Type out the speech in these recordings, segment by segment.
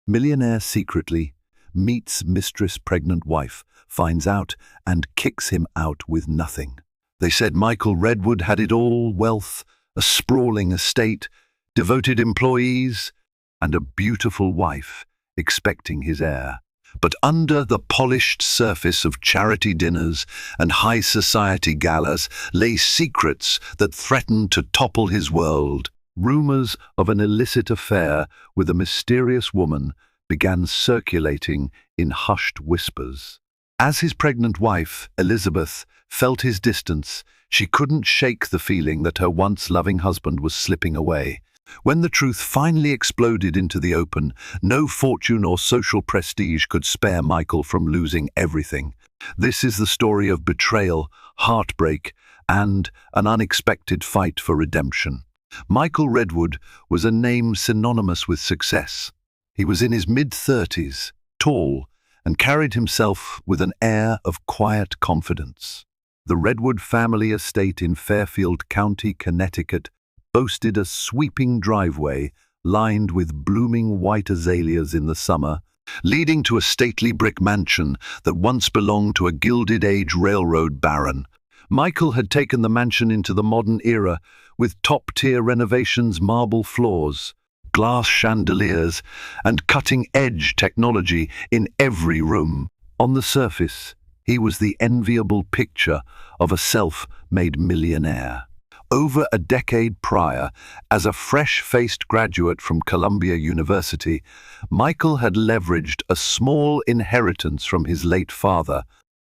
Millionaire secretly meets Mistress' pregnant wife, finds out, and kicks him out with nothing. They said Michael Redwood had it all: wealth, a sprawling estate, devoted employees, and a beautiful wife expecting his heir. But under the polished surface of charity dinners and high society galas lay secrets that threatened to topple his world. Rumors of an illicit affair with a mysterious woman began circulating in hushed whispers. As his pregnant wife, Elizabeth, felt his distance, she couldn't shake the feeling that her once loving husband was slipping away. When the truth finally exploded into the open, no fortune or social prestige could spare Michael from losing everything. This is the story of betrayal, heartbreak, and an unexpected fight for redemption. Michael Redwood was a name synonymous with success. He was in his mid-30s, tall, and carried himself with an air of quiet confidence. The Redwood family estate in Fairfield County, Connecticut, boasted a sweeping driveway lined with blooming white azaleas in the summer, leading to a stately brick mansion that once belonged to a Gilded Age railroad baron. Michael had taken the mansion into the modern era with top-tier renovations, marble floors, glass chandeliers, and cutting-edge technology in every room. On the surface, he was the enviable picture of a self-made millionaire. Over a decade prior, as a fresh-faced graduate from Columbia University, Michael had leveraged a small inheritance from his late father,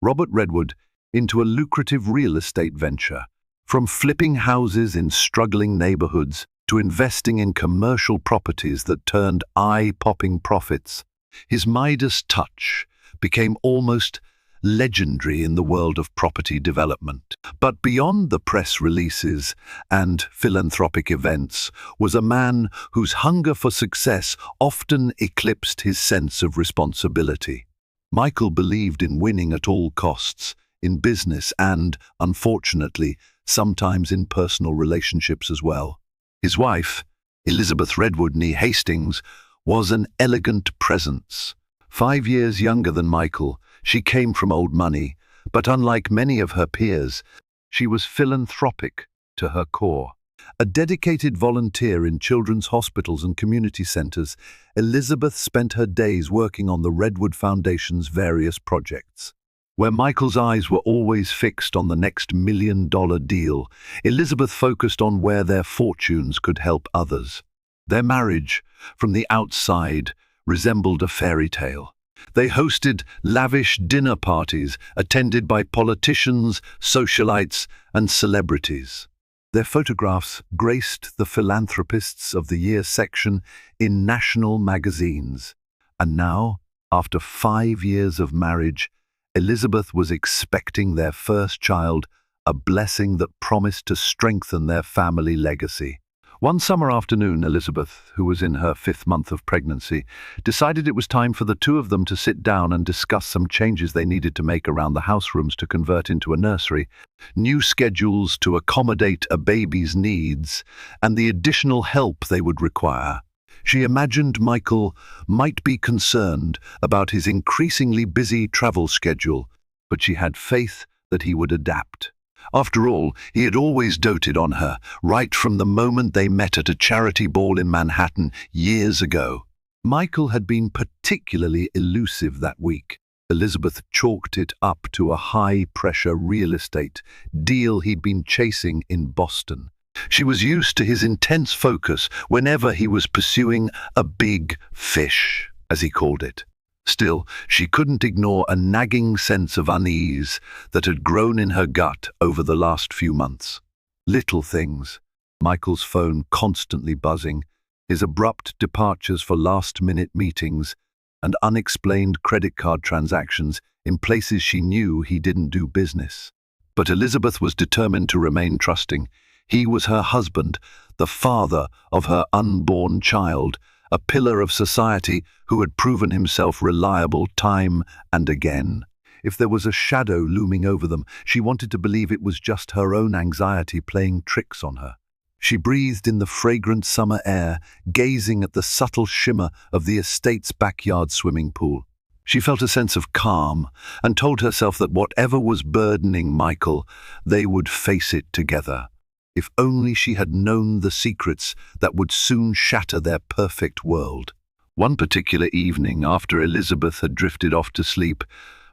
Robert Redwood, into a lucrative real estate venture. From flipping houses in struggling neighborhoods to investing in commercial properties that turned eye-popping profits, his Midas touch became almost legendary in the world of property development. But beyond the press releases and philanthropic events was a man whose hunger for success often eclipsed his sense of responsibility. Michael believed in winning at all costs, in business and, unfortunately, sometimes in personal relationships as well. His wife, Elizabeth Redwood née Hastings, was an elegant presence. 5 years younger than Michael, she came from old money, but unlike many of her peers, she was philanthropic to her core. A dedicated volunteer in children's hospitals and community centers, Elizabeth spent her days working on the Redwood Foundation's various projects. Where Michael's eyes were always fixed on the next million-dollar deal, Elizabeth focused on where their fortunes could help others. Their marriage, from the outside, resembled a fairy tale. They hosted lavish dinner parties attended by politicians, socialites, and celebrities. Their photographs graced the Philanthropists of the Year section in national magazines. And now, after 5 years of marriage, Elizabeth was expecting their first child, a blessing that promised to strengthen their family legacy. One summer afternoon, Elizabeth, who was in her 5th month of pregnancy, decided it was time for the two of them to sit down and discuss some changes they needed to make around the house rooms to convert into a nursery, new schedules to accommodate a baby's needs, and the additional help they would require. She imagined Michael might be concerned about his increasingly busy travel schedule, but she had faith that he would adapt. After all, he had always doted on her, right from the moment they met at a charity ball in Manhattan years ago. Michael had been particularly elusive that week. Elizabeth chalked it up to a high-pressure real estate deal he'd been chasing in Boston. She was used to his intense focus whenever he was pursuing a big fish, as he called it. Still, she couldn't ignore a nagging sense of unease that had grown in her gut over the last few months. Little things, Michael's phone constantly buzzing, his abrupt departures for last-minute meetings, and unexplained credit card transactions in places she knew he didn't do business. But Elizabeth was determined to remain trusting. He was her husband, the father of her unborn child, a pillar of society who had proven himself reliable time and again. If there was a shadow looming over them, she wanted to believe it was just her own anxiety playing tricks on her. She breathed in the fragrant summer air, gazing at the subtle shimmer of the estate's backyard swimming pool. She felt a sense of calm and told herself that whatever was burdening Michael, they would face it together. If only she had known the secrets that would soon shatter their perfect world. One particular evening, after Elizabeth had drifted off to sleep,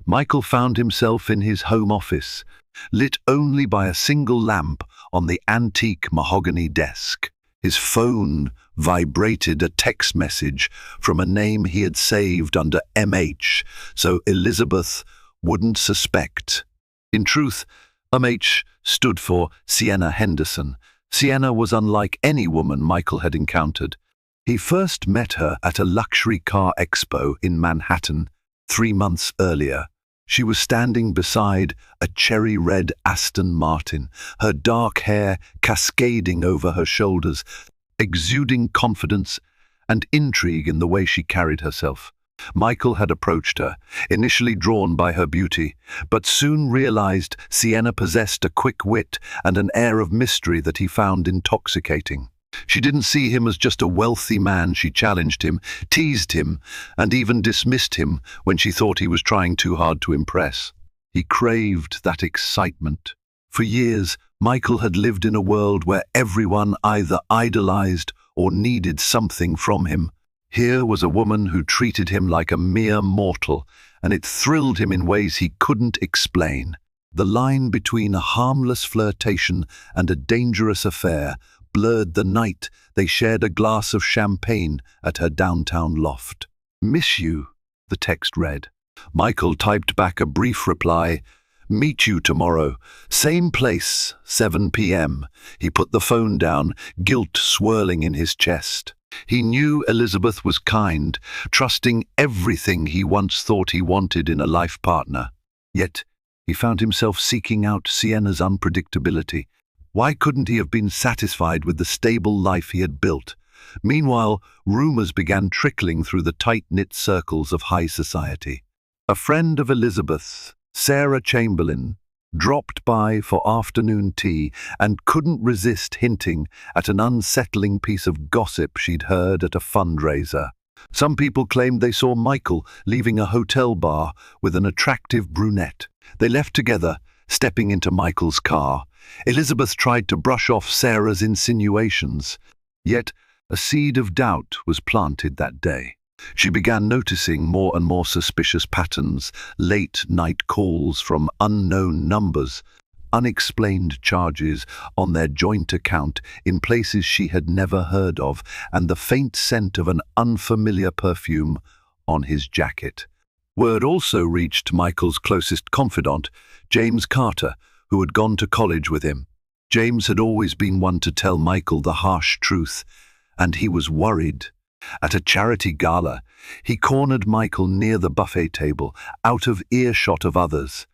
Michael found himself in his home office, lit only by a single lamp on the antique mahogany desk. His phone vibrated a text message from a name he had saved under MH, so Elizabeth wouldn't suspect. In truth, MH stood for Sienna Henderson. Sienna was unlike any woman Michael had encountered. He first met her at a luxury car expo in Manhattan 3 months earlier. She was standing beside a cherry-red Aston Martin, her dark hair cascading over her shoulders, exuding confidence and intrigue in the way she carried herself. Michael had approached her, initially drawn by her beauty, but soon realized Sienna possessed a quick wit and an air of mystery that he found intoxicating. She didn't see him as just a wealthy man. She challenged him, teased him, and even dismissed him when she thought he was trying too hard to impress. He craved that excitement. For years, Michael had lived in a world where everyone either idolized or needed something from him. Here was a woman who treated him like a mere mortal, and it thrilled him in ways he couldn't explain. The line between a harmless flirtation and a dangerous affair blurred the night they shared a glass of champagne at her downtown loft. "Miss you," the text read. Michael typed back a brief reply, "Meet you tomorrow. Same place, 7 p.m. He put the phone down, guilt swirling in his chest. He knew Elizabeth was kind, trusting everything he once thought he wanted in a life partner. Yet he found himself seeking out Sienna's unpredictability. Why couldn't he have been satisfied with the stable life he had built? Meanwhile, rumors began trickling through the tight-knit circles of high society. A friend of Elizabeth, Sarah Chamberlain, dropped by for afternoon tea and couldn't resist hinting at an unsettling piece of gossip she'd heard at a fundraiser. Some people claimed they saw Michael leaving a hotel bar with an attractive brunette. They left together, stepping into Michael's car. Elizabeth tried to brush off Sarah's insinuations, yet a seed of doubt was planted that day. She began noticing more and more suspicious patterns, late-night calls from unknown numbers, unexplained charges on their joint account in places she had never heard of, and the faint scent of an unfamiliar perfume on his jacket. Word also reached Michael's closest confidant, James Carter, who had gone to college with him. James had always been one to tell Michael the harsh truth, and he was worried. At a charity gala, he cornered Michael near the buffet table, out of earshot of others.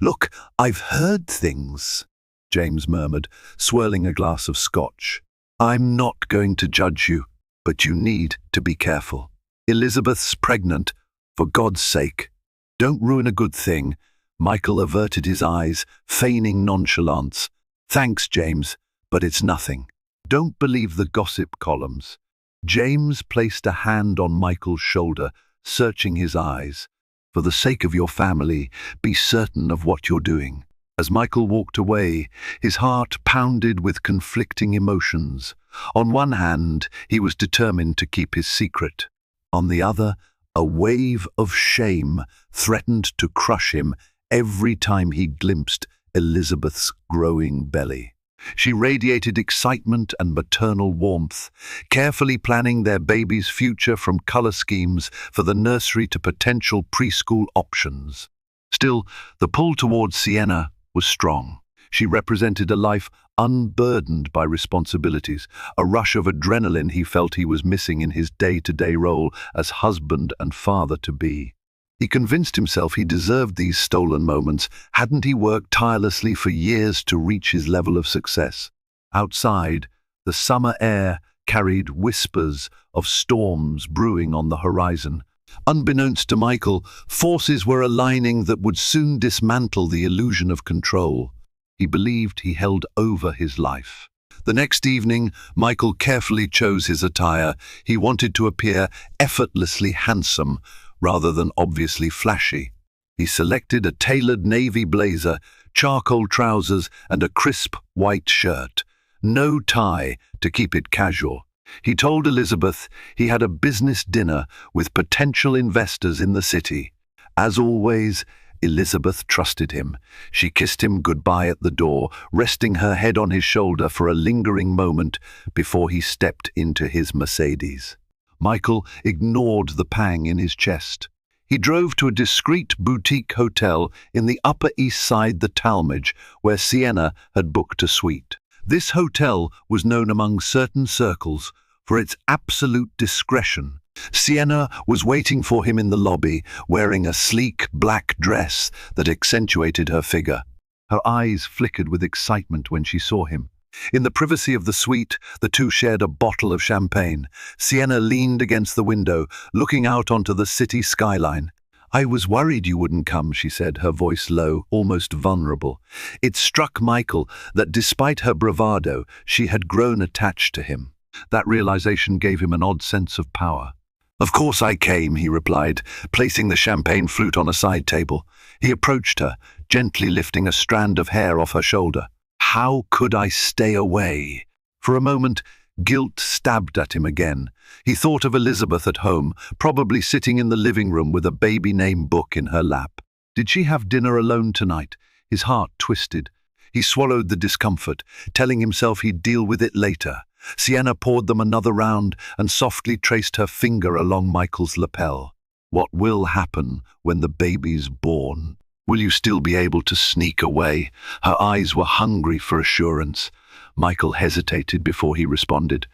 "Look, I've heard things," James murmured, swirling a glass of scotch. "I'm not going to judge you, but you need to be careful. Elizabeth's pregnant. For God's sake, don't ruin a good thing." Michael averted his eyes, feigning nonchalance. "Thanks, James, but it's nothing. Don't believe the gossip columns." James placed a hand on Michael's shoulder, searching his eyes. "For the sake of your family, be certain of what you're doing." As Michael walked away, his heart pounded with conflicting emotions. On one hand, he was determined to keep his secret. On the other, a wave of shame threatened to crush him every time he glimpsed Elizabeth's growing belly. She radiated excitement and maternal warmth, carefully planning their baby's future from color schemes for the nursery to potential preschool options. Still, the pull towards Sienna was strong. She represented a life unburdened by responsibilities, a rush of adrenaline he felt he was missing in his day-to-day role as husband and father-to-be. He convinced himself he deserved these stolen moments. Hadn't he worked tirelessly for years to reach his level of success? Outside, the summer air carried whispers of storms brewing on the horizon. Unbeknownst to Michael, forces were aligning that would soon dismantle the illusion of control he believed he held over his life. The next evening, Michael carefully chose his attire. He wanted to appear effortlessly handsome rather than obviously flashy. He selected a tailored navy blazer, charcoal trousers, and a crisp white shirt. No tie to keep it casual. He told Elizabeth he had a business dinner with potential investors in the city. As always, Elizabeth trusted him. She kissed him goodbye at the door, resting her head on his shoulder for a lingering moment before he stepped into his Mercedes. Michael ignored the pang in his chest. He drove to a discreet boutique hotel in the Upper East Side, the Talmadge, where Sienna had booked a suite. This hotel was known among certain circles for its absolute discretion. Sienna was waiting for him in the lobby, wearing a sleek black dress that accentuated her figure. Her eyes flickered with excitement when she saw him. In the privacy of the suite, the two shared a bottle of champagne. Sienna leaned against the window, looking out onto the city skyline. "I was worried you wouldn't come," she said, her voice low, almost vulnerable. It struck Michael that despite her bravado, she had grown attached to him. That realization gave him an odd sense of power. "Of course I came," he replied, placing the champagne flute on a side table. He approached her, gently lifting a strand of hair off her shoulder. "How could I stay away?" For a moment, guilt stabbed at him again. He thought of Elizabeth at home, probably sitting in the living room with a baby name book in her lap. Did she have dinner alone tonight? His heart twisted. He swallowed the discomfort, telling himself he'd deal with it later. Sienna poured them another round and softly traced her finger along Michael's lapel. "What will happen when the baby's born? Will you still be able to sneak away?" Her eyes were hungry for assurance. Michael hesitated before he responded.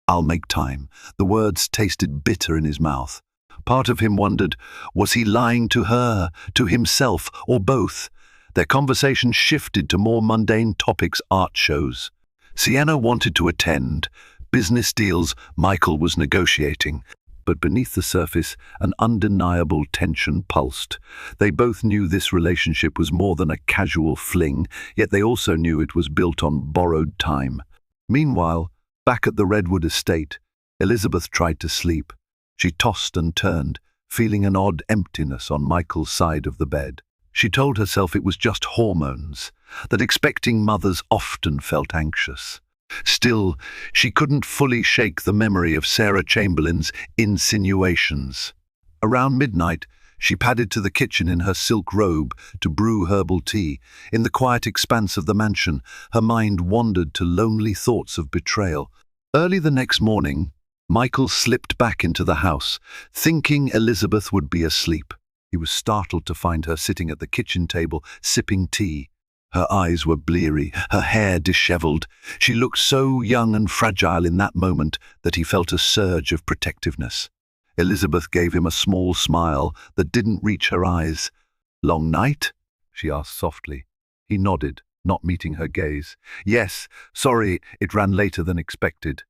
"I'll make time." The words tasted bitter in his mouth. Part of him wondered, was he lying to her, to himself, or both? Their conversation shifted to more mundane topics, art shows. Sienna wanted to attend. Business deals Michael was negotiating. But beneath the surface, an undeniable tension pulsed. They both knew this relationship was more than a casual fling, yet they also knew it was built on borrowed time. Meanwhile, back at the Redwood estate, Elizabeth tried to sleep. She tossed and turned, feeling an odd emptiness on Michael's side of the bed. She told herself it was just hormones, that expecting mothers often felt anxious. Still, she couldn't fully shake the memory of Sarah Chamberlain's insinuations. Around midnight, she padded to the kitchen in her silk robe to brew herbal tea. In the quiet expanse of the mansion, her mind wandered to lonely thoughts of betrayal. Early the next morning, Michael slipped back into the house, thinking Elizabeth would be asleep. He was startled to find her sitting at the kitchen table, sipping tea. Her eyes were bleary, her hair disheveled. She looked so young and fragile in that moment that he felt a surge of protectiveness. Elizabeth gave him a small smile that didn't reach her eyes. "Long night?" she asked softly. He nodded, not meeting her gaze. "Yes, sorry, it ran later than expected."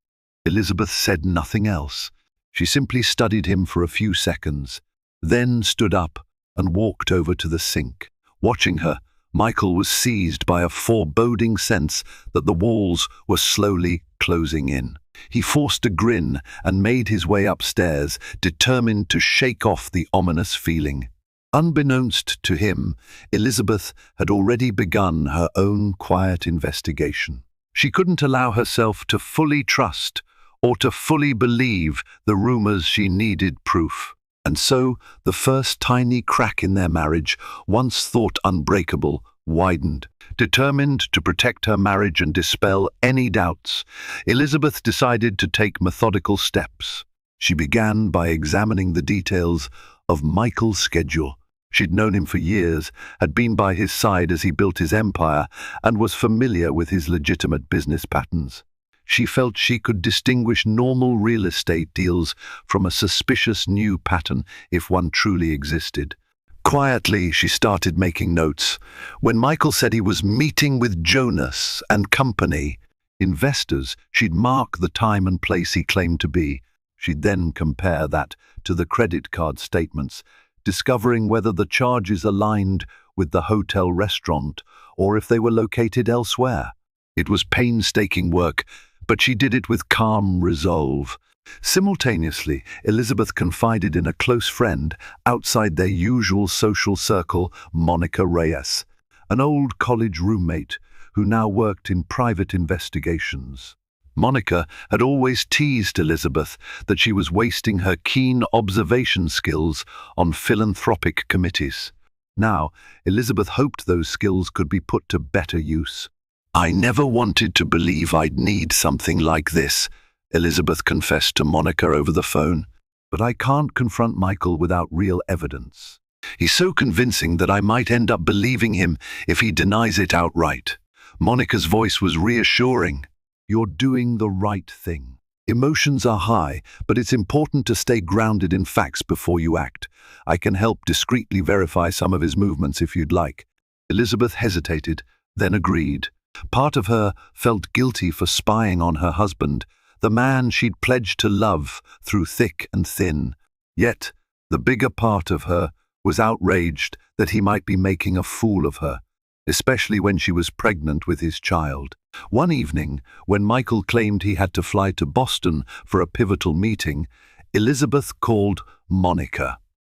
Elizabeth said nothing else. She simply studied him for a few seconds, then stood up and walked over to the sink. Watching her, Michael was seized by a foreboding sense that the walls were slowly closing in. He forced a grin and made his way upstairs, determined to shake off the ominous feeling. Unbeknownst to him, Elizabeth had already begun her own quiet investigation. She couldn't allow herself to fully trust or to fully believe the rumors. She needed proof. And so, the first tiny crack in their marriage, once thought unbreakable, widened. Determined to protect her marriage and dispel any doubts, Elizabeth decided to take methodical steps. She began by examining the details of Michael's schedule. She'd known him for years, had been by his side as he built his empire, and was familiar with his legitimate business patterns. She felt she could distinguish normal real estate deals from a suspicious new pattern if one truly existed. Quietly, she started making notes. When Michael said he was meeting with Jonas and company, investors, she'd mark the time and place he claimed to be. She'd then compare that to the credit card statements, discovering whether the charges aligned with the hotel restaurant or if they were located elsewhere. It was painstaking work, but she did it with calm resolve. Simultaneously, Elizabeth confided in a close friend outside their usual social circle, Monica Reyes, an old college roommate who now worked in private investigations. Monica had always teased Elizabeth that she was wasting her keen observation skills on philanthropic committees. Now, Elizabeth hoped those skills could be put to better use. "I never wanted to believe I'd need something like this," Elizabeth confessed to Monica over the phone. "But I can't confront Michael without real evidence. He's so convincing that I might end up believing him if he denies it outright." Monica's voice was reassuring. "You're doing the right thing. Emotions are high, but it's important to stay grounded in facts before you act. I can help discreetly verify some of his movements if you'd like." Elizabeth hesitated, then agreed. Part of her felt guilty for spying on her husband, the man she'd pledged to love through thick and thin. Yet, the bigger part of her was outraged that he might be making a fool of her, especially when she was pregnant with his child. One evening, when Michael claimed he had to fly to Boston for a pivotal meeting, Elizabeth called Monica.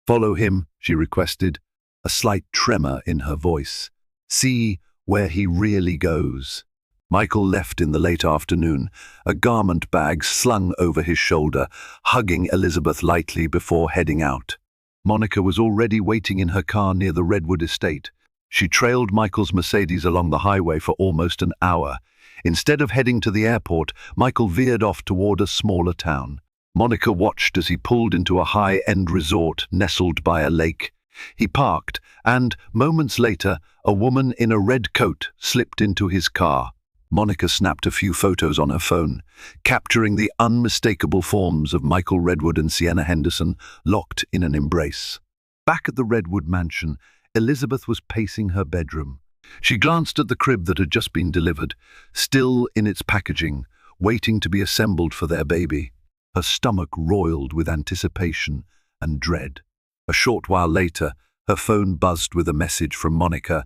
"Follow him," she requested, a slight tremor in her voice. "See where he really goes." Michael left in the late afternoon, a garment bag slung over his shoulder, hugging Elizabeth lightly before heading out. Monica was already waiting in her car near the Redwood estate. She trailed Michael's Mercedes along the highway for almost an hour. Instead of heading to the airport, Michael veered off toward a smaller town. Monica watched as he pulled into a high-end resort nestled by a lake. He parked, and, moments later, a woman in a red coat slipped into his car. Monica snapped a few photos on her phone, capturing the unmistakable forms of Michael Redwood and Sienna Henderson locked in an embrace. Back at the Redwood mansion, Elizabeth was pacing her bedroom. She glanced at the crib that had just been delivered, still in its packaging, waiting to be assembled for their baby. Her stomach roiled with anticipation and dread. A short while later, her phone buzzed with a message from Monica.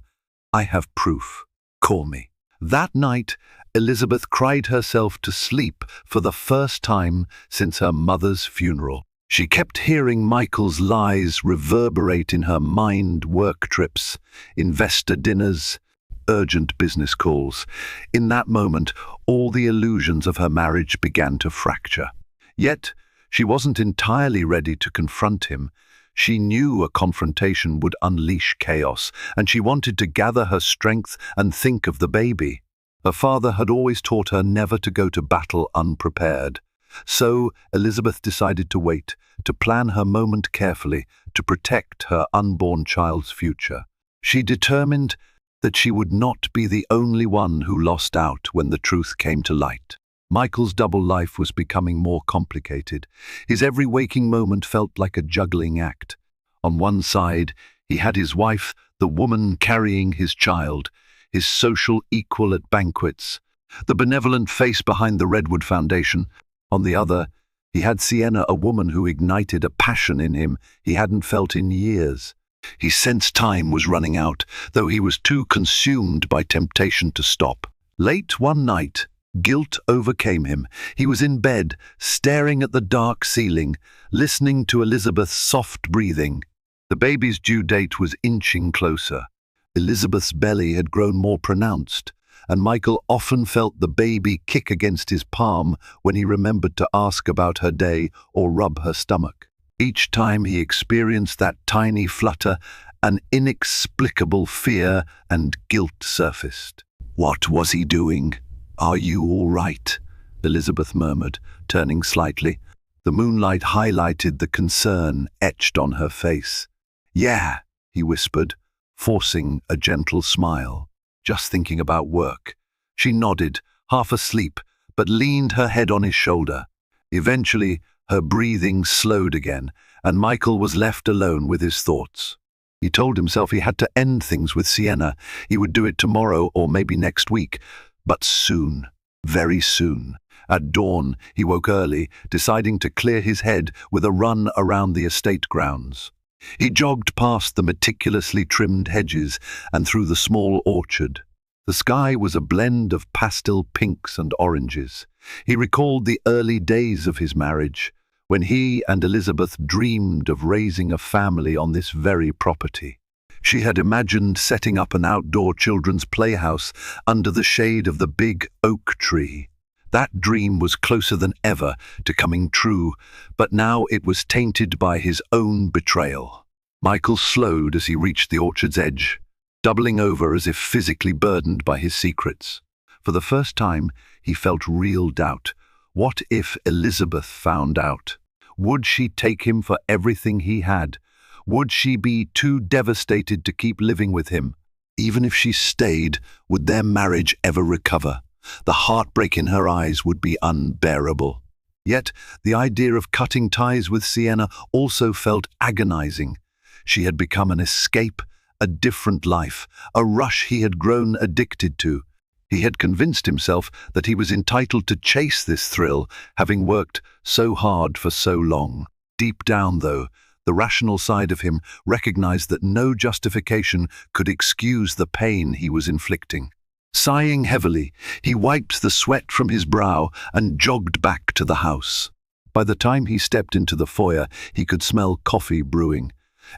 "I have proof. Call me." That night, Elizabeth cried herself to sleep for the first time since her mother's funeral. She kept hearing Michael's lies reverberate in her mind: work trips, investor dinners, urgent business calls. In that moment, all the illusions of her marriage began to fracture. Yet, she wasn't entirely ready to confront him. She knew a confrontation would unleash chaos, and she wanted to gather her strength and think of the baby. Her father had always taught her never to go to battle unprepared. So Elizabeth decided to wait, to plan her moment carefully, to protect her unborn child's future. She determined that she would not be the only one who lost out when the truth came to light. Michael's double life was becoming more complicated. His every waking moment felt like a juggling act. On one side, he had his wife, the woman carrying his child, his social equal at banquets, the benevolent face behind the Redwood Foundation. On the other, he had Sienna, a woman who ignited a passion in him he hadn't felt in years. He sensed time was running out, though he was too consumed by temptation to stop. Late one night, guilt overcame him. He was in bed, staring at the dark ceiling, listening to Elizabeth's soft breathing. The baby's due date was inching closer. Elizabeth's belly had grown more pronounced, and Michael often felt the baby kick against his palm when he remembered to ask about her day or rub her stomach. Each time he experienced that tiny flutter, an inexplicable fear and guilt surfaced. "What was he doing? Are you all right?" Elizabeth murmured, turning slightly. The moonlight highlighted the concern etched on her face. "Yeah," he whispered, forcing a gentle smile. "Just thinking about work." She nodded, half asleep, but leaned her head on his shoulder. Eventually, her breathing slowed again, and Michael was left alone with his thoughts. He told himself he had to end things with Sienna. He would do it tomorrow or maybe next week. But soon, very soon. At dawn, he woke early, deciding to clear his head with a run around the estate grounds. He jogged past the meticulously trimmed hedges and through the small orchard. The sky was a blend of pastel pinks and oranges. He recalled the early days of his marriage, when he and Elizabeth dreamed of raising a family on this very property. She had imagined setting up an outdoor children's playhouse under the shade of the big oak tree. That dream was closer than ever to coming true, but now it was tainted by his own betrayal. Michael slowed as he reached the orchard's edge, doubling over as if physically burdened by his secrets. For the first time, he felt real doubt. What if Elizabeth found out? Would she take him for everything he had? Would she be too devastated to keep living with him? Even if she stayed, would their marriage ever recover? The heartbreak in her eyes would be unbearable. Yet, the idea of cutting ties with Sienna also felt agonizing. She had become an escape, a different life, a rush he had grown addicted to. He had convinced himself that he was entitled to chase this thrill, having worked so hard for so long. Deep down, though, the rational side of him recognized that no justification could excuse the pain he was inflicting. Sighing heavily, he wiped the sweat from his brow and jogged back to the house. By the time he stepped into the foyer, he could smell coffee brewing.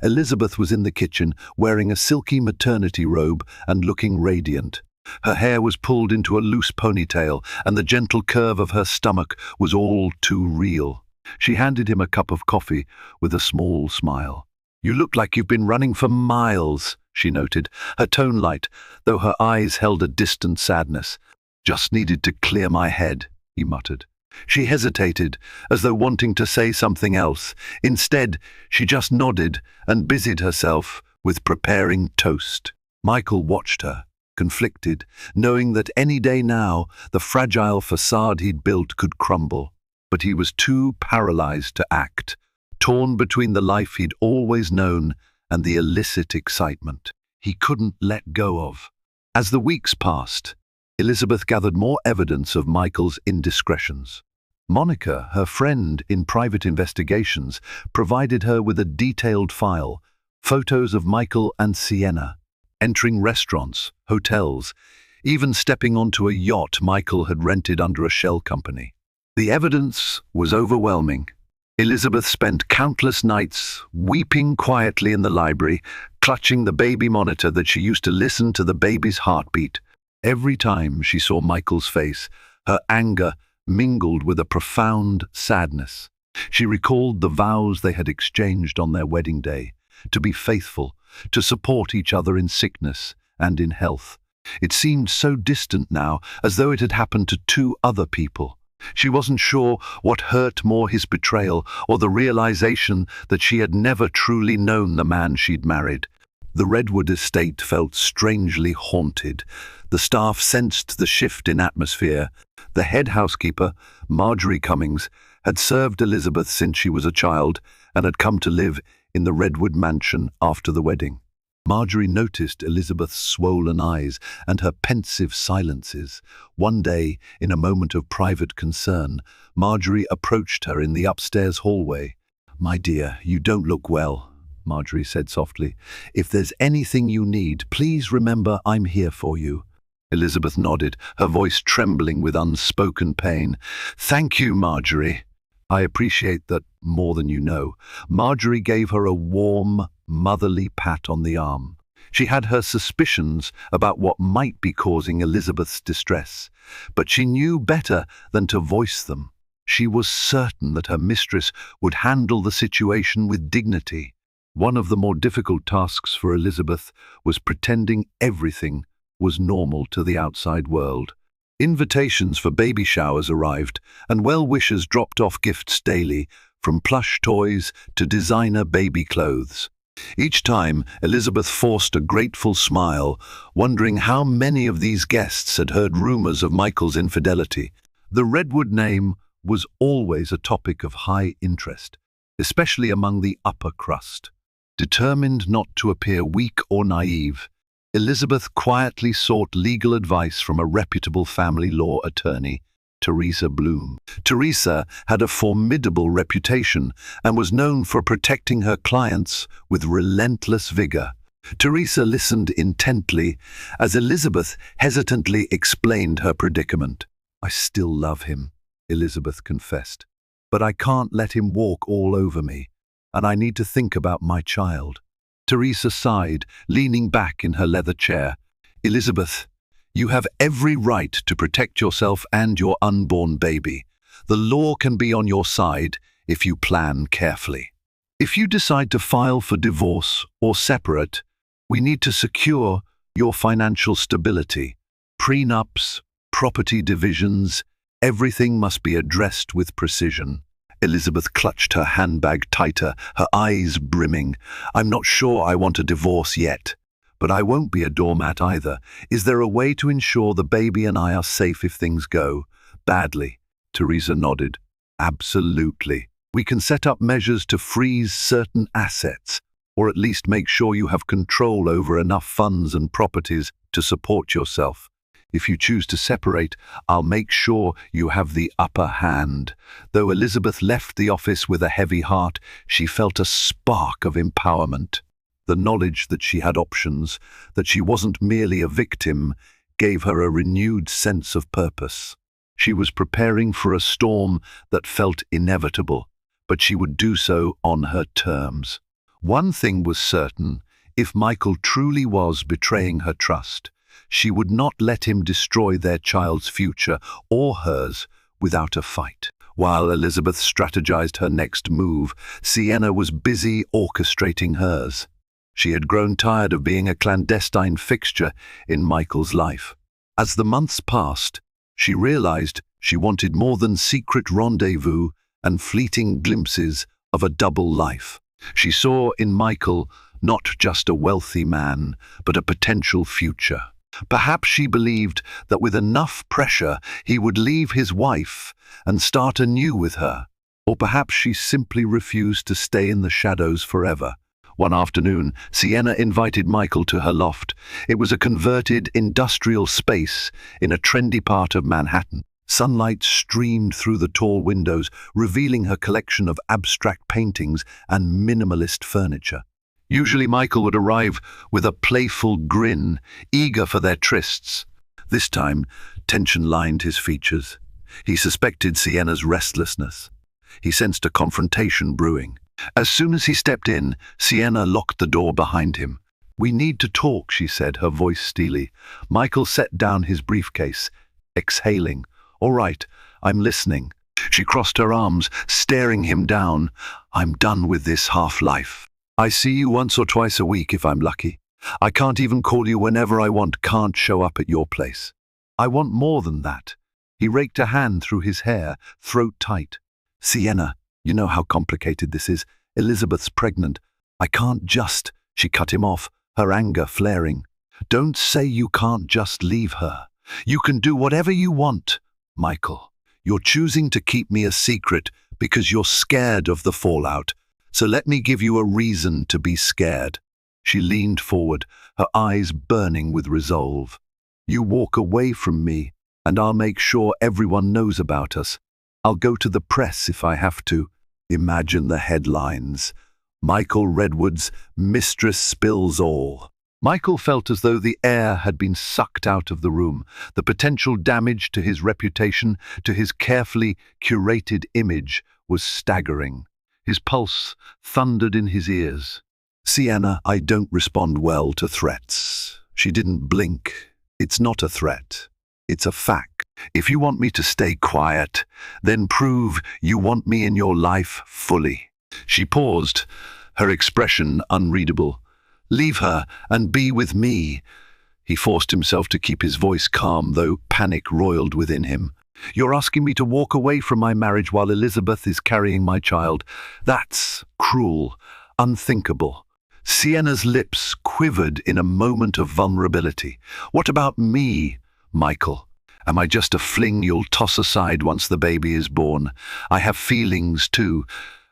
Elizabeth was in the kitchen, wearing a silky maternity robe and looking radiant. Her hair was pulled into a loose ponytail, and the gentle curve of her stomach was all too real. She handed him a cup of coffee with a small smile. "You look like you've been running for miles," she noted, her tone light, though her eyes held a distant sadness. "Just needed to clear my head," he muttered. She hesitated, as though wanting to say something else. Instead, she just nodded and busied herself with preparing toast. Michael watched her, conflicted, knowing that any day now the fragile facade he'd built could crumble. But he was too paralyzed to act, torn between the life he'd always known and the illicit excitement he couldn't let go of. As the weeks passed, Elizabeth gathered more evidence of Michael's indiscretions. Monica, her friend in private investigations, provided her with a detailed file, photos of Michael and Sienna, entering restaurants, hotels, even stepping onto a yacht Michael had rented under a shell company. The evidence was overwhelming. Elizabeth spent countless nights weeping quietly in the library, clutching the baby monitor that she used to listen to the baby's heartbeat. Every time she saw Michael's face, her anger mingled with a profound sadness. She recalled the vows they had exchanged on their wedding day, to be faithful, to support each other in sickness and in health. It seemed so distant now, as though it had happened to two other people. She wasn't sure what hurt more, his betrayal or the realization that she had never truly known the man she'd married. The Redwood estate felt strangely haunted. The staff sensed the shift in atmosphere. The head housekeeper, Marjorie Cummings, had served Elizabeth since she was a child and had come to live in the Redwood mansion after the wedding. Marjorie noticed Elizabeth's swollen eyes and her pensive silences. One day, in a moment of private concern, Marjorie approached her in the upstairs hallway. "My dear, you don't look well," Marjorie said softly. "If there's anything you need, please remember I'm here for you." Elizabeth nodded, her voice trembling with unspoken pain. "Thank you, Marjorie. I appreciate that more than you know." Marjorie gave her a warm, motherly pat on the arm. She had her suspicions about what might be causing Elizabeth's distress, but she knew better than to voice them. She was certain that her mistress would handle the situation with dignity. One of the more difficult tasks for Elizabeth was pretending everything was normal to the outside world. Invitations for baby showers arrived, and well-wishers dropped off gifts daily, from plush toys to designer baby clothes. Each time, Elizabeth forced a grateful smile, wondering how many of these guests had heard rumors of Michael's infidelity. The Redwood name was always a topic of high interest, especially among the upper crust. Determined not to appear weak or naive, Elizabeth quietly sought legal advice from a reputable family law attorney, Teresa Bloom. Teresa had a formidable reputation and was known for protecting her clients with relentless vigor. Teresa listened intently as Elizabeth hesitantly explained her predicament. "I still love him," Elizabeth confessed, "but I can't let him walk all over me, and I need to think about my child." Teresa sighed, leaning back in her leather chair. "Elizabeth, you have every right to protect yourself and your unborn baby. The law can be on your side if you plan carefully. If you decide to file for divorce or separate, we need to secure your financial stability. Prenups, property divisions, everything must be addressed with precision." Elizabeth clutched her handbag tighter, her eyes brimming. "I'm not sure I want a divorce yet, but I won't be a doormat either. Is there a way to ensure the baby and I are safe if things go badly?" Teresa nodded. "Absolutely. We can set up measures to freeze certain assets, or at least make sure you have control over enough funds and properties to support yourself. If you choose to separate, I'll make sure you have the upper hand." Though Elizabeth left the office with a heavy heart, she felt a spark of empowerment. The knowledge that she had options, that she wasn't merely a victim, gave her a renewed sense of purpose. She was preparing for a storm that felt inevitable, but she would do so on her terms. One thing was certain: if Michael truly was betraying her trust, she would not let him destroy their child's future or hers without a fight. While Elizabeth strategized her next move, Sienna was busy orchestrating hers. She had grown tired of being a clandestine fixture in Michael's life. As the months passed, she realized she wanted more than secret rendezvous and fleeting glimpses of a double life. She saw in Michael not just a wealthy man, but a potential future. Perhaps she believed that with enough pressure he would leave his wife and start anew with her. Or perhaps she simply refused to stay in the shadows forever. One afternoon, Sienna invited Michael to her loft. It was a converted industrial space in a trendy part of Manhattan. Sunlight streamed through the tall windows, revealing her collection of abstract paintings and minimalist furniture. Usually Michael would arrive with a playful grin, eager for their trysts. This time, tension lined his features. He suspected Sienna's restlessness. He sensed a confrontation brewing. As soon as he stepped in, Sienna locked the door behind him. "We need to talk," she said, her voice steely. Michael set down his briefcase, exhaling. "All right, I'm listening." She crossed her arms, staring him down. "I'm done with this half-life. I see you once or twice a week if I'm lucky. I can't even call you whenever I want, can't show up at your place. I want more than that." He raked a hand through his hair, throat tight. "Sienna, you know how complicated this is. Elizabeth's pregnant. I can't just—" She cut him off, her anger flaring. "Don't say you can't just leave her. You can do whatever you want, Michael. You're choosing to keep me a secret because you're scared of the fallout. So let me give you a reason to be scared." She leaned forward, her eyes burning with resolve. "You walk away from me, and I'll make sure everyone knows about us. I'll go to the press if I have to." Imagine the headlines. "Michael Redwood's Mistress spills all." Michael felt as though the air had been sucked out of the room. The potential damage to his reputation, to his carefully curated image, was staggering. His pulse thundered in his ears. "Sienna, I don't respond well to threats." She didn't blink. "It's not a threat. It's a fact. If you want me to stay quiet, then prove you want me in your life fully." She paused, her expression unreadable. "Leave her and be with me." He forced himself to keep his voice calm, though panic roiled within him. "You're asking me to walk away from my marriage while Elizabeth is carrying my child. That's cruel, unthinkable." Sienna's lips quivered in a moment of vulnerability. "What about me, Michael? Am I just a fling you'll toss aside once the baby is born? I have feelings too."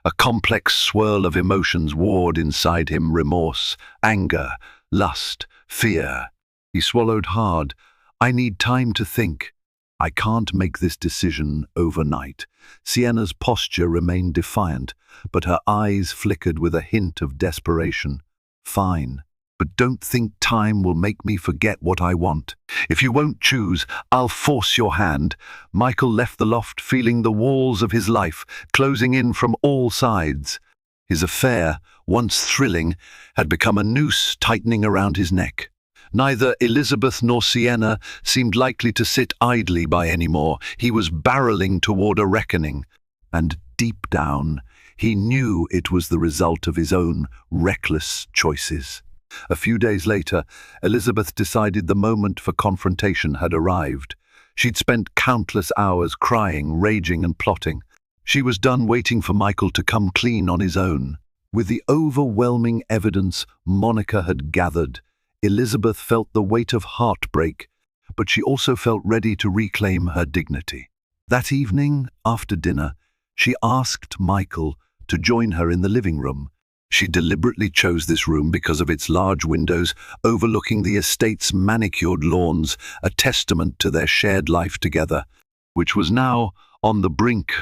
A complex swirl of emotions warred inside him: remorse, anger, lust, fear. He swallowed hard. "I need time to think. I can't make this decision overnight." Sienna's posture remained defiant, but her eyes flickered with a hint of desperation. "Fine. but don't think time will make me forget what I want. If you won't choose, I'll force your hand." Michael left the loft, feeling the walls of his life closing in from all sides. His affair, once thrilling, had become a noose tightening around his neck. Neither Elizabeth nor Sienna seemed likely to sit idly by anymore. He was barreling toward a reckoning, and deep down, he knew it was the result of his own reckless choices. A few days later, Elizabeth decided the moment for confrontation had arrived. She'd spent countless hours crying, raging, and plotting. She was done waiting for Michael to come clean on his own. With the overwhelming evidence Monica had gathered, Elizabeth felt the weight of heartbreak, but she also felt ready to reclaim her dignity. That evening, after dinner, she asked Michael to join her in the living room. She deliberately chose this room because of its large windows overlooking the estate's manicured lawns, a testament to their shared life together, which was now on the brink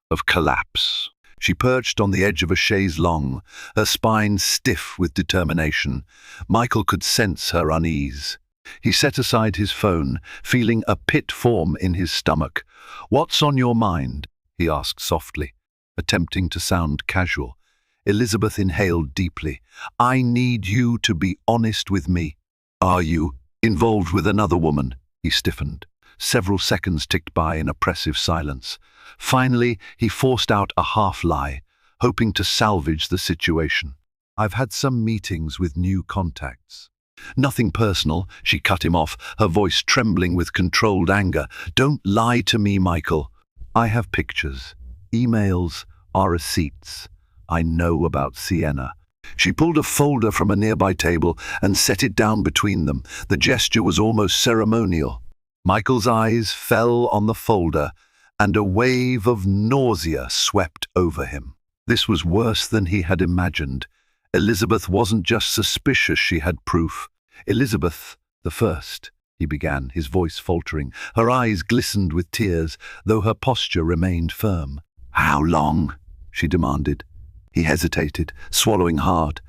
of collapse. She perched on the edge of a chaise longue, her spine stiff with determination. Michael could sense her unease. He set aside his phone, feeling a pit form in his stomach. "What's on your mind?" he asked softly, attempting to sound casual. Elizabeth inhaled deeply. "I need you to be honest with me." "Are you involved with another woman?" He stiffened. Several seconds ticked by in oppressive silence. Finally, he forced out a half-lie, hoping to salvage the situation. "I've had some meetings with new contacts." "Nothing personal," she cut him off, her voice trembling with controlled anger. "Don't lie to me, Michael. I have pictures, emails, our receipts. I know about Sienna." She pulled a folder from a nearby table and set it down between them. The gesture was almost ceremonial. Michael's eyes fell on the folder, and a wave of nausea swept over him. This was worse than he had imagined. Elizabeth wasn't just suspicious, she had proof. "Elizabeth the First," he began, his voice faltering. Her eyes glistened with tears, though her posture remained firm. "How long?" she demanded. He hesitated, swallowing hard.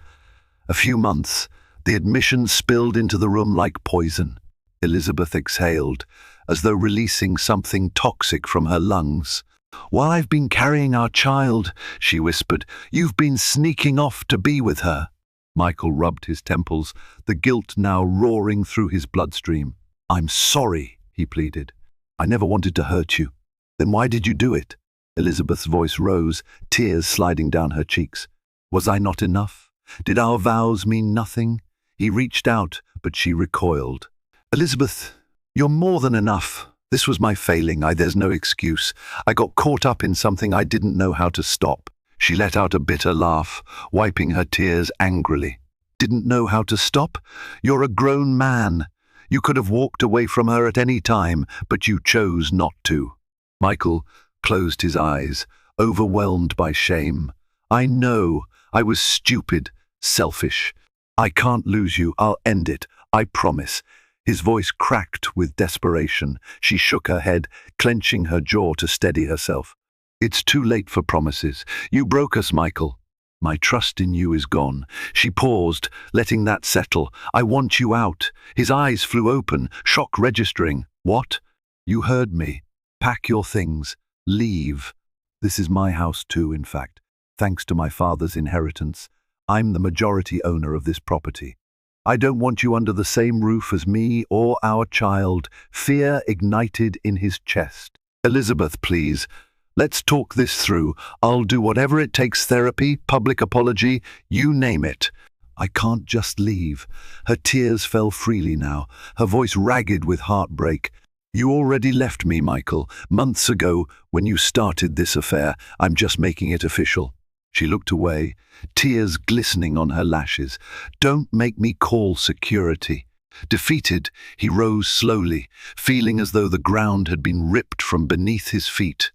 "A few months." The admission spilled into the room like poison. Elizabeth exhaled, as though releasing something toxic from her lungs. "While I've been carrying our child," she whispered, "you've been sneaking off to be with her." Michael rubbed his temples, the guilt now roaring through his bloodstream. "I'm sorry," he pleaded. "I never wanted to hurt you." "Then why did you do it?" Elizabeth's voice rose, tears sliding down her cheeks. "Was I not enough? Did our vows mean nothing?" He reached out, but she recoiled. "Elizabeth, you're more than enough. This was my failing. There's no excuse. I got caught up in something I didn't know how to stop." She let out a bitter laugh, wiping her tears angrily. "Didn't know how to stop? You're a grown man. You could have walked away from her at any time, but you chose not to." Michael closed his eyes, overwhelmed by shame. "I know. I was stupid, selfish. I can't lose you. I'll end it. I promise." His voice cracked with desperation. She shook her head, clenching her jaw to steady herself. "It's too late for promises. You broke us, Michael. My trust in you is gone." She paused, letting that settle. "I want you out." His eyes flew open, shock registering. "What?" "You heard me. Pack your things. Leave. This is my house too, in fact. Thanks to my father's inheritance, I'm the majority owner of this property. I don't want you under the same roof as me or our child." Fear ignited in his chest. "Elizabeth, please. Let's talk this through. I'll do whatever it takes, therapy, public apology, you name it." "I can't just leave." Her tears fell freely now, her voice ragged with heartbreak. "You already left me, Michael, months ago when you started this affair. I'm just making it official." She looked away, tears glistening on her lashes. "Don't make me call security." Defeated, he rose slowly, feeling as though the ground had been ripped from beneath his feet.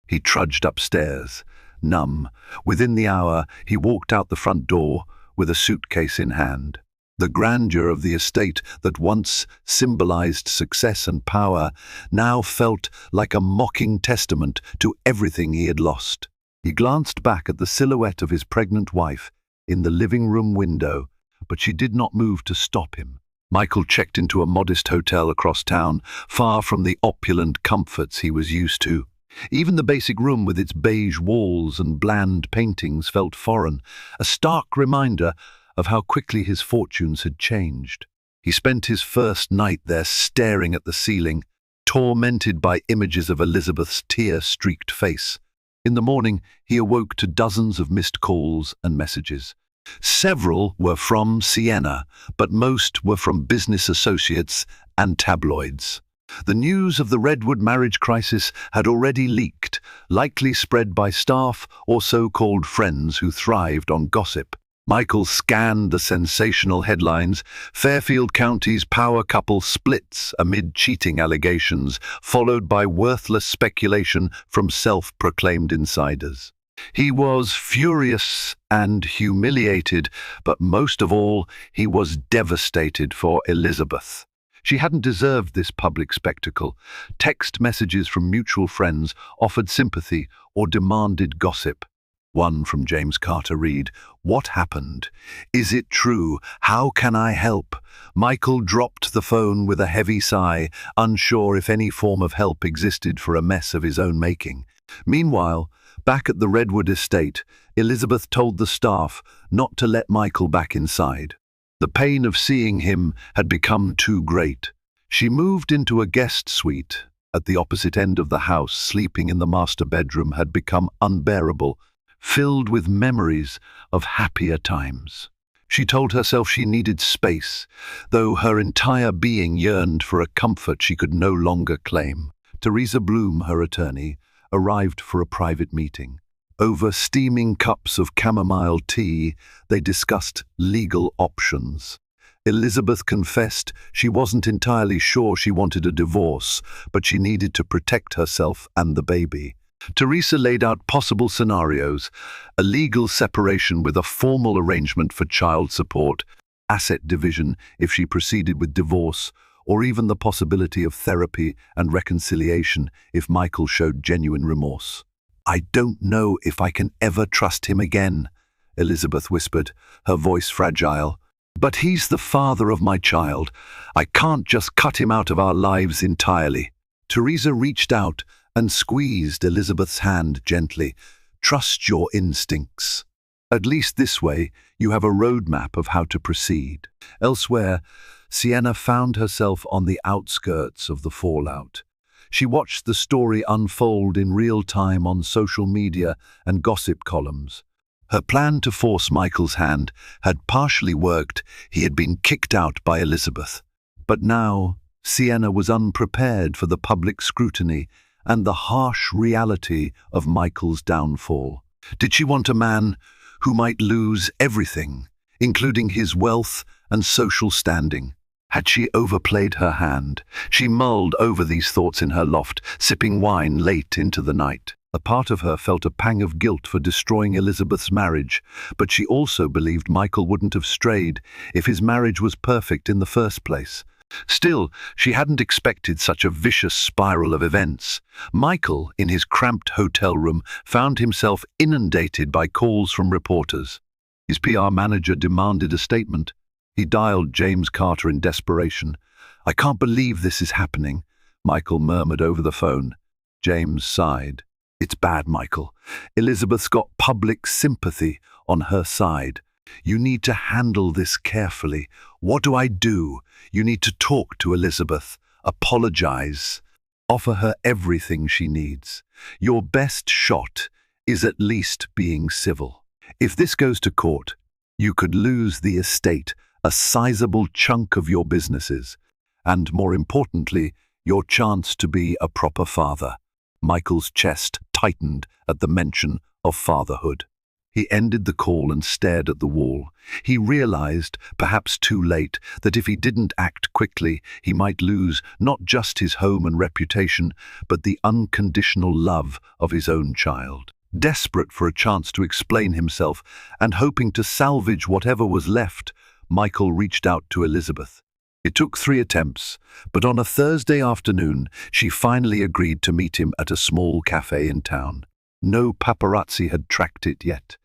He trudged upstairs, numb. Within the hour, he walked out the front door with a suitcase in hand. The grandeur of the estate that once symbolized success and power now felt like a mocking testament to everything he had lost. He glanced back at the silhouette of his pregnant wife in the living room window, but she did not move to stop him. Michael checked into a modest hotel across town, far from the opulent comforts he was used to. Even the basic room with its beige walls and bland paintings felt foreign, a stark reminder of how quickly his fortunes had changed. He spent his first night there staring at the ceiling, tormented by images of Elizabeth's tear-streaked face. In the morning, he awoke to dozens of missed calls and messages. Several were from Sienna, but most were from business associates and tabloids. The news of the Redwood marriage crisis had already leaked, likely spread by staff or so-called friends who thrived on gossip. Michael scanned the sensational headlines: Fairfield County's power couple splits amid cheating allegations, followed by worthless speculation from self-proclaimed insiders. He was furious and humiliated, but most of all, he was devastated for Elizabeth. She hadn't deserved this public spectacle. Text messages from mutual friends offered sympathy or demanded gossip. One from James Carter read, "What happened? Is it true? How can I help?" Michael dropped the phone with a heavy sigh, unsure if any form of help existed for a mess of his own making. Meanwhile, back at the Redwood estate, Elizabeth told the staff not to let Michael back inside. The pain of seeing him had become too great. She moved into a guest suite at the opposite end of the house. Sleeping in the master bedroom had become unbearable, filled with memories of happier times. She told herself she needed space, though her entire being yearned for a comfort she could no longer claim. Teresa Bloom, her attorney, arrived for a private meeting. Over steaming cups of chamomile tea, they discussed legal options. Elizabeth confessed she wasn't entirely sure she wanted a divorce, but she needed to protect herself and the baby. Teresa laid out possible scenarios: a legal separation with a formal arrangement for child support, asset division if she proceeded with divorce, or even the possibility of therapy and reconciliation if Michael showed genuine remorse. "I don't know if I can ever trust him again," Elizabeth whispered, her voice fragile. "But he's the father of my child. I can't just cut him out of our lives entirely." Teresa reached out and squeezed Elizabeth's hand gently. "Trust your instincts. At least this way, you have a roadmap of how to proceed." Elsewhere, Sienna found herself on the outskirts of the fallout. She watched the story unfold in real time on social media and gossip columns. Her plan to force Michael's hand had partially worked. He had been kicked out by Elizabeth. But now, Sienna was unprepared for the public scrutiny and the harsh reality of Michael's downfall. Did she want a man who might lose everything, including his wealth and social standing? Had she overplayed her hand? She mulled over these thoughts in her loft, sipping wine late into the night. A part of her felt a pang of guilt for destroying Elizabeth's marriage, but she also believed Michael wouldn't have strayed if his marriage was perfect in the first place. Still, she hadn't expected such a vicious spiral of events. Michael, in his cramped hotel room, found himself inundated by calls from reporters. His PR manager demanded a statement. He dialed James Carter in desperation. "I can't believe this is happening," Michael murmured over the phone. James sighed. "It's bad, Michael. Elizabeth's got public sympathy on her side. You need to handle this carefully. What do I do? You need to talk to Elizabeth, apologize, offer her everything she needs. Your best shot is at least being civil. If this goes to court, you could lose the estate, a sizable chunk of your businesses, and more importantly, your chance to be a proper father." Michael's chest tightened at the mention of fatherhood. He ended the call and stared at the wall. He realized, perhaps too late, that if he didn't act quickly, he might lose not just his home and reputation, but the unconditional love of his own child. Desperate for a chance to explain himself and hoping to salvage whatever was left, Michael reached out to Elizabeth. It took 3 attempts, but on a Thursday afternoon, she finally agreed to meet him at a small cafe in town. No paparazzi had tracked it yet.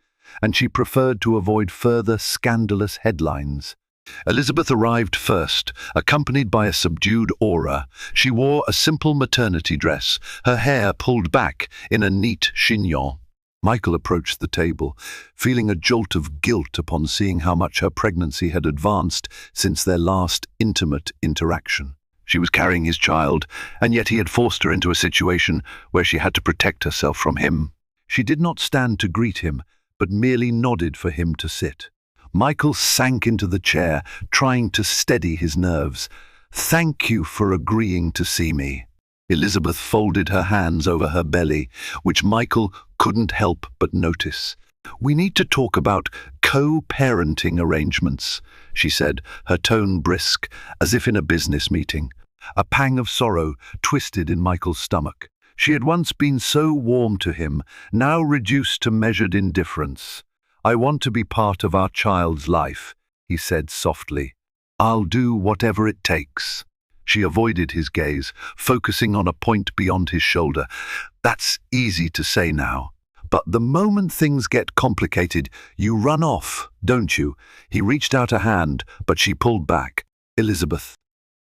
and she preferred to avoid further scandalous headlines. Elizabeth arrived first, accompanied by a subdued aura. She wore a simple maternity dress, her hair pulled back in a neat chignon. Michael approached the table, feeling a jolt of guilt upon seeing how much her pregnancy had advanced since their last intimate interaction. She was carrying his child, and yet he had forced her into a situation where she had to protect herself from him. She did not stand to greet him, but merely nodded for him to sit. Michael sank into the chair, trying to steady his nerves. "Thank you for agreeing to see me." Elizabeth folded her hands over her belly, which Michael couldn't help but notice. "We need to talk about co-parenting arrangements," she said, her tone brisk, as if in a business meeting. A pang of sorrow twisted in Michael's stomach. She had once been so warm to him, now reduced to measured indifference. "I want to be part of our child's life," he said softly. "I'll do whatever it takes." She avoided his gaze, focusing on a point beyond his shoulder. "That's easy to say now. But the moment things get complicated, you run off, don't you?" He reached out a hand, but she pulled back. "Elizabeth,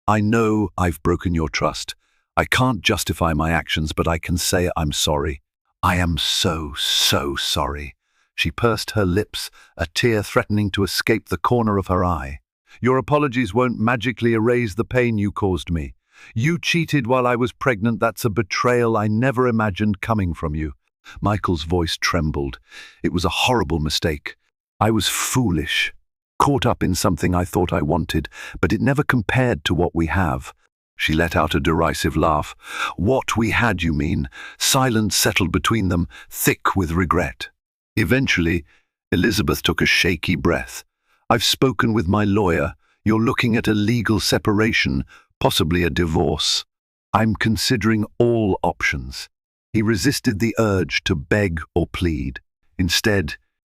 I know I've broken your trust. I can't justify my actions, but I can say I'm sorry. I am so sorry." She pursed her lips, a tear threatening to escape the corner of her eye. "Your apologies won't magically erase the pain you caused me. You cheated while I was pregnant. That's a betrayal I never imagined coming from you." Michael's voice trembled. "It was a horrible mistake. I was foolish, caught up in something I thought I wanted, but it never compared to what we have." She let out a derisive laugh. "What we had, you mean?" Silence settled between them, thick with regret. Eventually, Elizabeth took a shaky breath. "I've spoken with my lawyer. You're looking at a legal separation, possibly a divorce. I'm considering all options." He resisted the urge to beg or plead. Instead,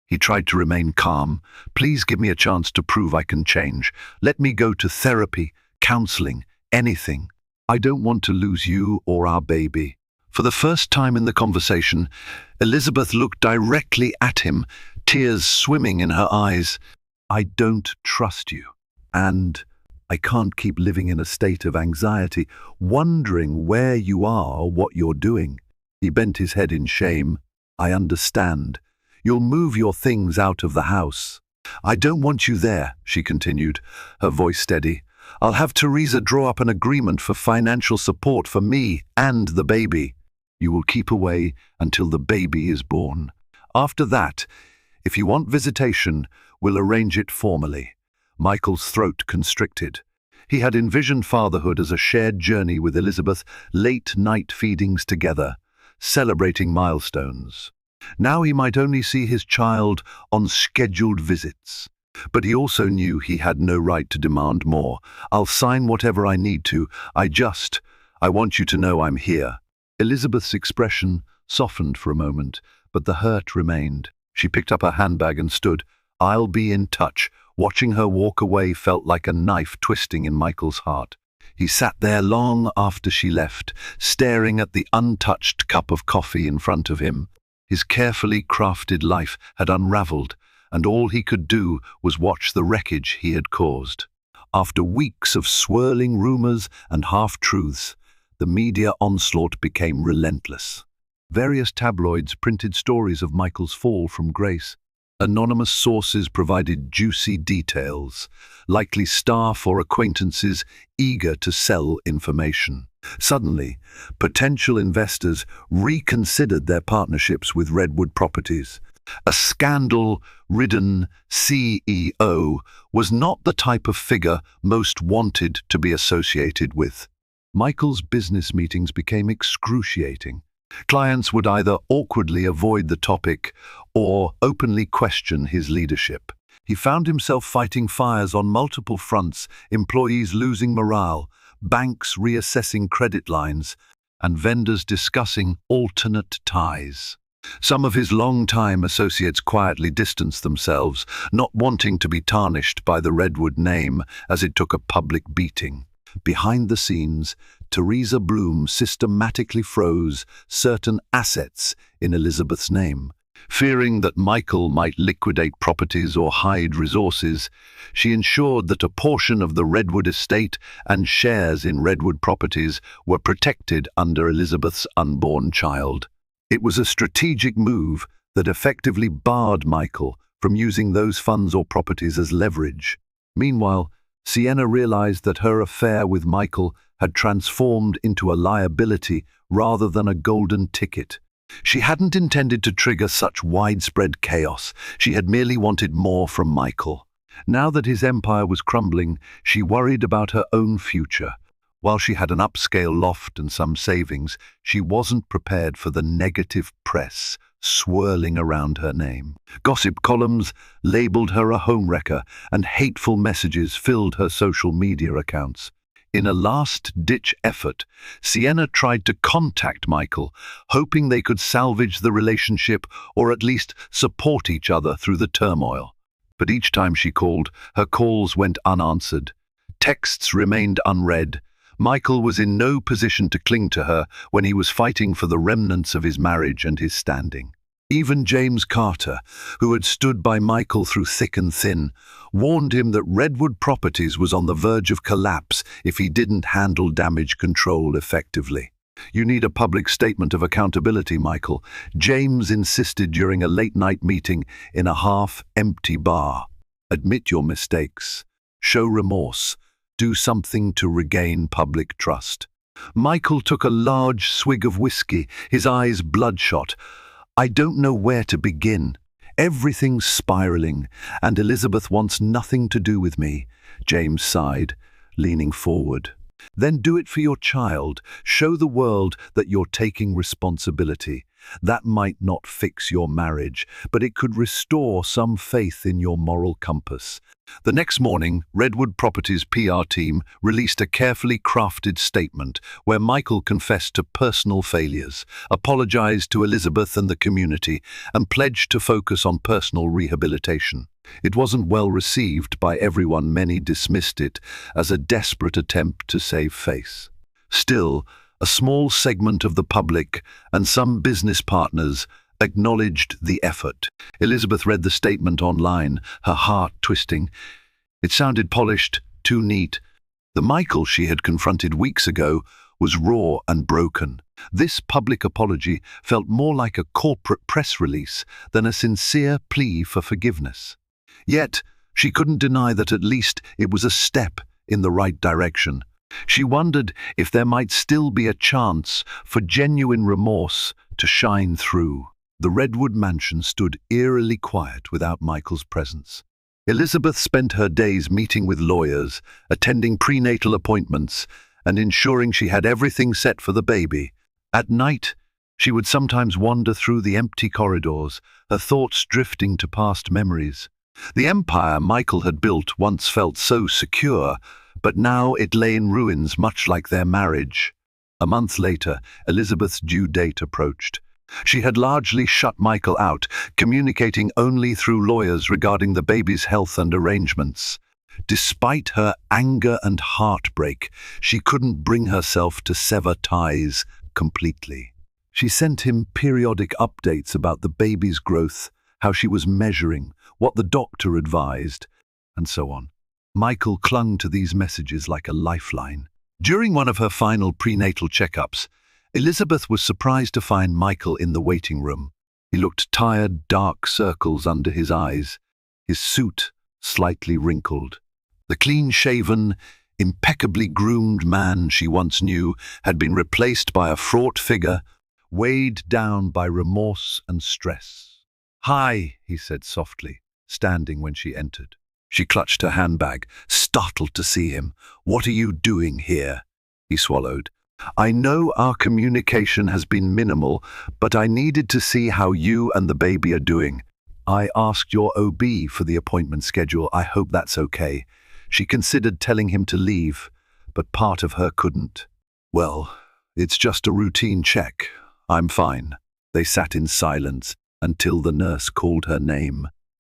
he tried to remain calm. "Please give me a chance to prove I can change. Let me go to therapy, counseling, anything. I don't want to lose you or our baby." For the first time in the conversation, Elizabeth looked directly at him, tears swimming in her eyes. "I don't trust you, and I can't keep living in a state of anxiety, wondering where you are or what you're doing." He bent his head in shame. "I understand. You'll move your things out of the house." "I don't want you there," she continued, her voice steady. "I'll have Teresa draw up an agreement for financial support for me and the baby. You will keep away until the baby is born. After that, if you want visitation, we'll arrange it formally." Michael's throat constricted. He had envisioned fatherhood as a shared journey with Elizabeth, late-night feedings together, celebrating milestones. Now he might only see his child on scheduled visits. But he also knew he had no right to demand more. "I'll sign whatever I need to. I want you to know I'm here." Elizabeth's expression softened for a moment, but the hurt remained. She picked up her handbag and stood. "I'll be in touch." Watching her walk away felt like a knife twisting in Michael's heart. He sat there long after she left, staring at the untouched cup of coffee in front of him. His carefully crafted life had unraveled, and all he could do was watch the wreckage he had caused. After weeks of swirling rumors and half-truths, the media onslaught became relentless. Various tabloids printed stories of Michael's fall from grace. Anonymous sources provided juicy details, likely staff or acquaintances eager to sell information. Suddenly, potential investors reconsidered their partnerships with Redwood Properties. A scandal-ridden CEO was not the type of figure most wanted to be associated with. Michael's business meetings became excruciating. Clients would either awkwardly avoid the topic or openly question his leadership. He found himself fighting fires on multiple fronts, employees losing morale, banks reassessing credit lines, and vendors discussing alternate ties. Some of his long-time associates quietly distanced themselves, not wanting to be tarnished by the Redwood name as it took a public beating. Behind the scenes, Teresa Bloom systematically froze certain assets in Elizabeth's name. Fearing that Michael might liquidate properties or hide resources, she ensured that a portion of the Redwood estate and shares in Redwood properties were protected under Elizabeth's unborn child. It was a strategic move that effectively barred Michael from using those funds or properties as leverage. Meanwhile, Sienna realized that her affair with Michael had transformed into a liability rather than a golden ticket. She hadn't intended to trigger such widespread chaos. She had merely wanted more from Michael. Now that his empire was crumbling, she worried about her own future. While she had an upscale loft and some savings, she wasn't prepared for the negative press swirling around her name. Gossip columns labeled her a homewrecker, and hateful messages filled her social media accounts. In a last-ditch effort, Sienna tried to contact Michael, hoping they could salvage the relationship or at least support each other through the turmoil. But each time she called, her calls went unanswered. Texts remained unread. Michael was in no position to cling to her when he was fighting for the remnants of his marriage and his standing. Even James Carter, who had stood by Michael through thick and thin, warned him that Redwood Properties was on the verge of collapse if he didn't handle damage control effectively. "You need a public statement of accountability, Michael," James insisted during a late-night meeting in a half-empty bar. "Admit your mistakes. Show remorse. Do something to regain public trust." Michael took a large swig of whiskey, his eyes bloodshot. "I don't know where to begin. Everything's spiraling, and Elizabeth wants nothing to do with me," James sighed, leaning forward. "Then do it for your child. Show the world that you're taking responsibility. That might not fix your marriage, but it could restore some faith in your moral compass." The next morning, Redwood Properties' PR team released a carefully crafted statement where Michael confessed to personal failures, apologized to Elizabeth and the community, and pledged to focus on personal rehabilitation. It wasn't well received by everyone. Many dismissed it as a desperate attempt to save face. Still, a small segment of the public and some business partners acknowledged the effort. Elizabeth read the statement online, her heart twisting. It sounded polished, too neat. The Michael she had confronted weeks ago was raw and broken. This public apology felt more like a corporate press release than a sincere plea for forgiveness. Yet, she couldn't deny that at least it was a step in the right direction. She wondered if there might still be a chance for genuine remorse to shine through. The Redwood mansion stood eerily quiet without Michael's presence. Elizabeth spent her days meeting with lawyers, attending prenatal appointments, and ensuring she had everything set for the baby. At night, she would sometimes wander through the empty corridors, her thoughts drifting to past memories. The empire Michael had built once felt so secure, but now it lay in ruins, much like their marriage. A month later, Elizabeth's due date approached. She had largely shut Michael out, communicating only through lawyers regarding the baby's health and arrangements. Despite her anger and heartbreak, she couldn't bring herself to sever ties completely. She sent him periodic updates about the baby's growth, how she was measuring, what the doctor advised, and so on. Michael clung to these messages like a lifeline. During one of her final prenatal checkups, Elizabeth was surprised to find Michael in the waiting room. He looked tired, dark circles under his eyes, his suit slightly wrinkled. The clean-shaven, impeccably groomed man she once knew had been replaced by a fraught figure, weighed down by remorse and stress. "Hi," he said softly, standing when she entered. She clutched her handbag, startled to see him. "What are you doing here?" He swallowed. "I know our communication has been minimal, but I needed to see how you and the baby are doing. I asked your OB for the appointment schedule. I hope that's okay." She considered telling him to leave, but part of her couldn't. "Well, it's just a routine check. I'm fine." They sat in silence until the nurse called her name.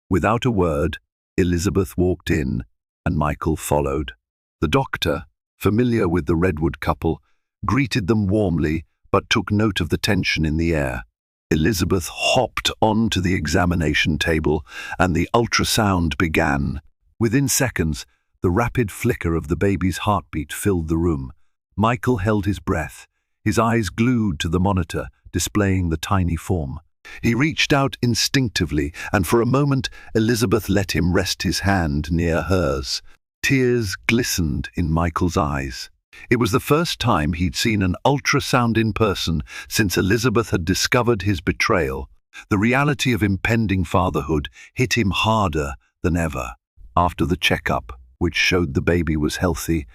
Without a word, Elizabeth walked in, and Michael followed. The doctor, familiar with the Redwood couple, greeted them warmly but took note of the tension in the air. Elizabeth hopped onto the examination table and the ultrasound began. Within seconds, the rapid flicker of the baby's heartbeat filled the room. Michael held his breath, his eyes glued to the monitor, displaying the tiny form. He reached out instinctively, and for a moment Elizabeth let him rest his hand near hers. Tears glistened in Michael's eyes. It was the first time he'd seen an ultrasound in person since Elizabeth had discovered his betrayal. The reality of impending fatherhood hit him harder than ever. After the checkup, which showed the baby was healthy,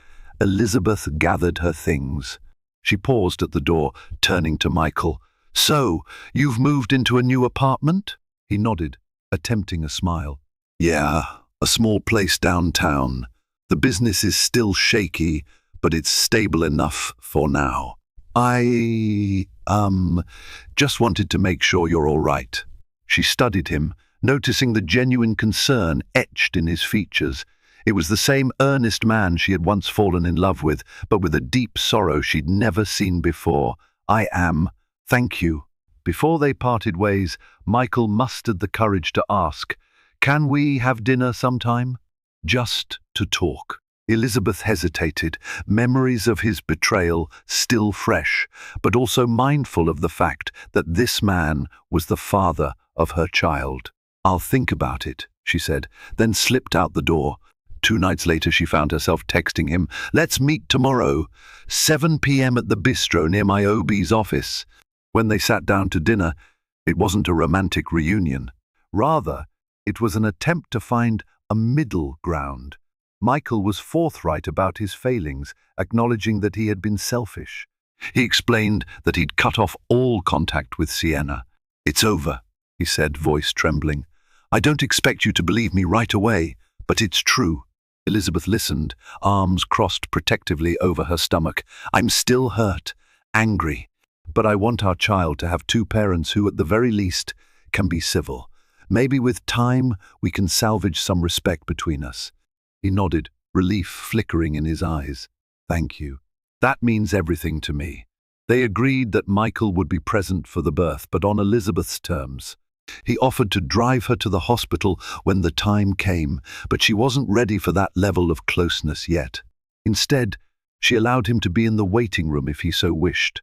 Elizabeth gathered her things. She paused at the door, turning to Michael. "So, you've moved into a new apartment?" He nodded, attempting a smile. "Yeah, a small place downtown. The business is still shaky, but it's stable enough for now. I just wanted to make sure you're all right." She studied him, noticing the genuine concern etched in his features. It was the same earnest man she had once fallen in love with, but with a deep sorrow she'd never seen before. "I am. Thank you." Before they parted ways, Michael mustered the courage to ask, "Can we have dinner sometime? Just to talk." Elizabeth hesitated, memories of his betrayal still fresh, but also mindful of the fact that this man was the father of her child. "I'll think about it," she said, then slipped out the door. 2 nights later she found herself texting him, "Let's meet tomorrow, 7 p.m. at the bistro near my OB's office." When they sat down to dinner, it wasn't a romantic reunion. Rather, it was an attempt to find a middle ground. Michael was forthright about his failings, acknowledging that he had been selfish. He explained that he'd cut off all contact with Sienna. "It's over," he said, voice trembling. "I don't expect you to believe me right away, but it's true." Elizabeth listened, arms crossed protectively over her stomach. "I'm still hurt, angry, but I want our child to have 2 parents who, at the very least, can be civil. Maybe with time we can salvage some respect between us." He nodded, relief flickering in his eyes. "Thank you. That means everything to me." They agreed that Michael would be present for the birth, but on Elizabeth's terms. He offered to drive her to the hospital when the time came, but she wasn't ready for that level of closeness yet. Instead, she allowed him to be in the waiting room if he so wished.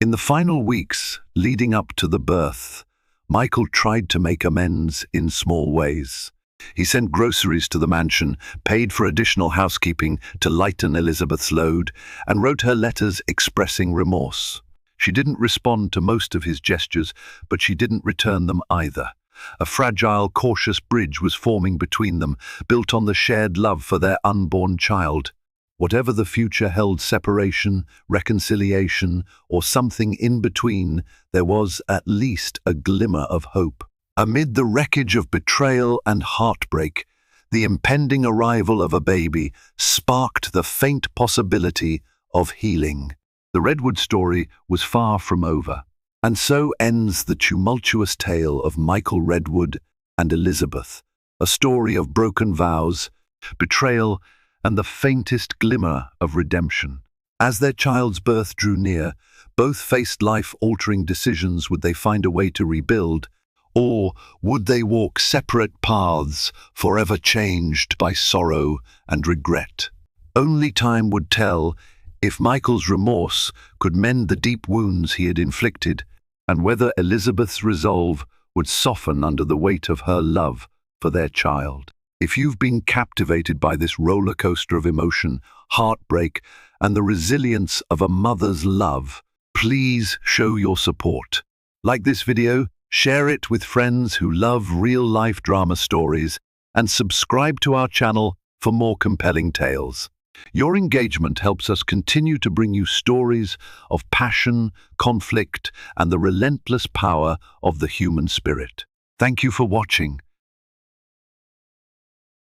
In the final weeks leading up to the birth, Michael tried to make amends in small ways. He sent groceries to the mansion, paid for additional housekeeping to lighten Elizabeth's load, and wrote her letters expressing remorse. She didn't respond to most of his gestures, but she didn't return them either. A fragile, cautious bridge was forming between them, built on the shared love for their unborn child. Whatever the future held, separation, reconciliation, or something in between, there was at least a glimmer of hope. Amid the wreckage of betrayal and heartbreak, the impending arrival of a baby sparked the faint possibility of healing. The Redwood story was far from over. And so ends the tumultuous tale of Michael Redwood and Elizabeth, a story of broken vows, betrayal, and the faintest glimmer of redemption. As their child's birth drew near, both faced life-altering decisions. Would they find a way to rebuild, or would they walk separate paths, forever changed by sorrow and regret? Only time would tell if Michael's remorse could mend the deep wounds he had inflicted, and whether Elizabeth's resolve would soften under the weight of her love for their child. If you've been captivated by this roller coaster of emotion, heartbreak, and the resilience of a mother's love, please show your support. Like this video, share it with friends who love real-life drama stories, and subscribe to our channel for more compelling tales. Your engagement helps us continue to bring you stories of passion, conflict, and the relentless power of the human spirit. Thank you for watching.